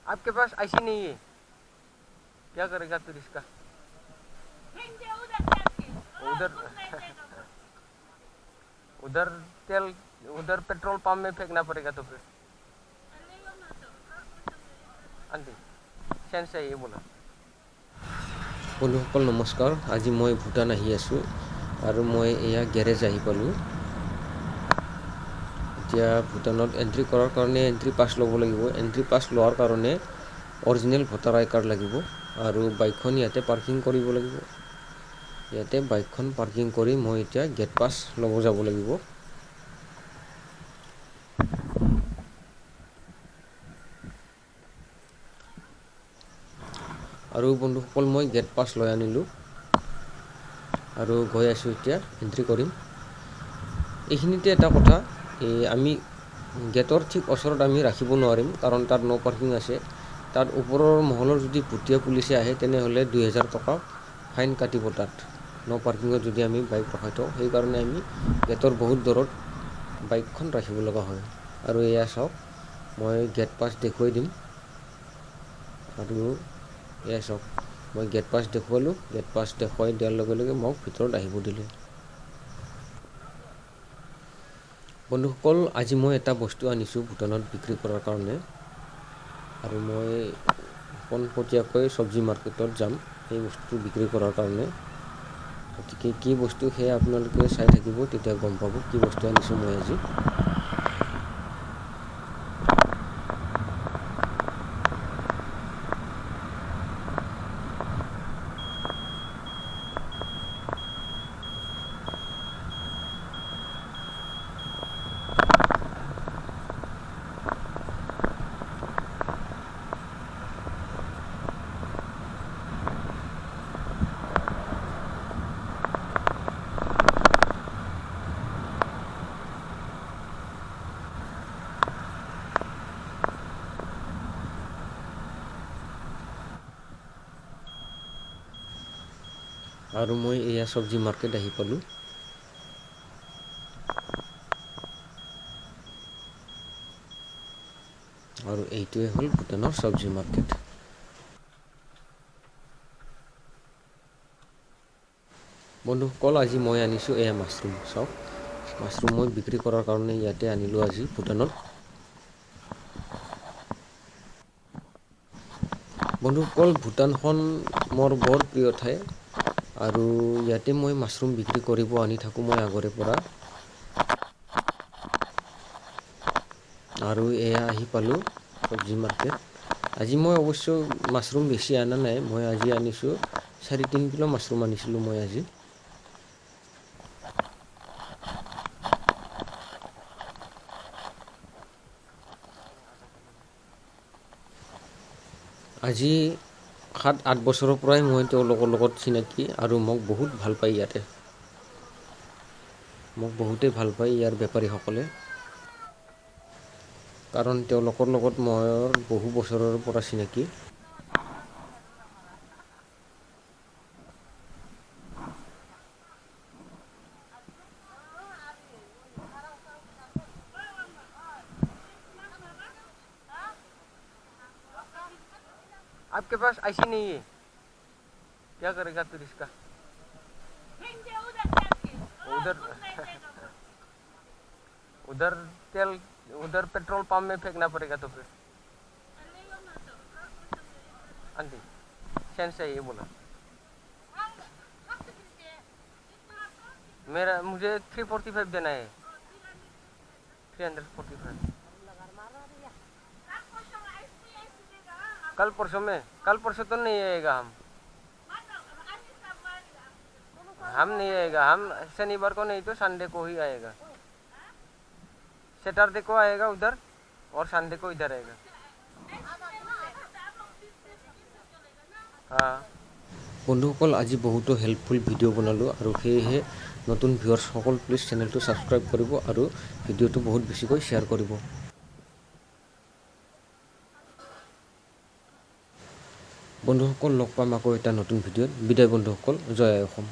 आपके पास ऐसी नहीं है, क्या करेगा फिर इसका? उधर उधर तेल, उधर पेट्रोल पंप में फेंकना पड़ेगा तो फिर आंटी सेंस है ये बोला। বন্ধুসকল নমস্কাৰ। আজি মই ভূটান আহি আছোঁ আৰু মই এয়া গেৰেজ আহি পালোঁ। এতিয়া ভূটানত এণ্ট্ৰি কৰাৰ কাৰণে এণ্ট্ৰি পাছ ল'ব লাগিব। এণ্ট্ৰি পাছ লোৱাৰ কাৰণে অৰিজিনেল ভোটাৰ আই কাৰ্ড লাগিব আৰু বাইকখন ইয়াতে পাৰ্কিং কৰিব লাগিব। ইয়াতে বাইকখন পাৰ্কিং কৰি মই এতিয়া গেট পাছ ল'ব যাব লাগিব। আৰু বন্ধুসকল মই গেট পাছ লৈ আনিলোঁ আৰু গৈ আছোঁ এতিয়া এণ্ট্ৰি কৰিম। এইখিনিতে এটা কথা, আমি গেটৰ ঠিক ওচৰত আমি ৰাখিব নোৱাৰিম কাৰণ তাত ন' পাৰ্কিং আছে। তাত ওপৰৰ মহলৰ যদি ভুটীয়া পুলিচে আহে তেনেহ'লে 2000 টকা ফাইন কাটিব তাত ন' পাৰ্কিঙত যদি আমি বাইক ৰখাই থওঁ। সেইকাৰণে আমি গেটৰ বহুত দূৰত বাইকখন ৰাখিব লগা হয়। আৰু এয়া চাওক, মই গেট পাছ দেখুৱাই দিম। আৰু এয়া চাওক, মই গেট পাছ দেখুৱালোঁ। গেট পাছ দেখুৱাই দিয়াৰ লগে লগে মোক ভিতৰত আহিব দিলে। বন্ধুসকল, আজি মই এটা বস্তু আনিছোঁ ভূটানত বিক্ৰী কৰাৰ কাৰণে, আৰু মই পোনপটীয়াকৈ চব্জি মাৰ্কেটত যাম সেই বস্তুটো বিক্ৰী কৰাৰ কাৰণে। গতিকে কি বস্তু সেয়া আপোনালোকে চাই থাকিব, তেতিয়া গম পাব কি বস্তু আনিছোঁ মই আজি। আৰু মই এয়া চব্জি মাৰ্কেট আহি পালোঁ। আৰু এইটোৱে হ'ল ভূটানৰ চব্জি মাৰ্কেট। বন্ধুসকল, আজি মই আনিছোঁ এয়া মাছৰুম। চাওক, মাছৰুম মই বিক্ৰী কৰাৰ কাৰণে ইয়াতে আনিলোঁ আজি ভূটানত। বন্ধুসকল, ভূটানখন মোৰ বৰ প্ৰিয় ঠাই আৰু ইয়াতে মই মাছৰুম বিক্ৰী কৰিব আনি থাকোঁ মই আগৰে পৰা। আৰু এয়া আহি পালোঁ চব্জি মাৰ্কেট। আজি মই অৱশ্য মাছৰুম বেছি অনা নাই, মই আজি আনিছোঁ 4-3 কিলো মাছৰুম আনিছিলোঁ মই আজি। আজি 7-8 বছৰৰ পৰাই মই তেওঁলোকৰ লগত চিনাকি আৰু মোক বহুত ভাল পায় ইয়াতে। মোক বহুতেই ভাল পায় ইয়াৰ বেপাৰীসকলে, কাৰণ তেওঁলোকৰ লগত মোৰ বহু বছৰৰ পৰা চিনাকি। आपके पास ऐसी नहीं है, क्या करेगा फिर इसका? उधर उधर तेल, उधर पेट्रोल पंप में फेंकना पड़ेगा तो फिर आंटी सेंस है ये बोला। मुझे 345 देना है, 345। कल परसों तो नहीं आएगा। हम नहीं आएगा, हम शनिवार को नहीं तो संडे को ही आएगा। सैटरडे को आएगा उधर और संडे को इधर आएगा। हाँ বন্ধুসকল, আজি বহুতো হেল্পফুল ভিডিঅ' বনালোঁ আৰু সেয়েহে নতুন ভিউৱাৰ্ছসকল প্লিজ চেনেলটো ছাবস্ক্ৰাইব কৰিব আৰু ভিডিঅ'টো বহুত বেছিকৈ শ্বেয়াৰ কৰিব। বন্ধুসকল, লগ পাম আকৌ এটা নতুন ভিডিঅ'ত। বিদায় বন্ধুসকল, জয় আই অসম।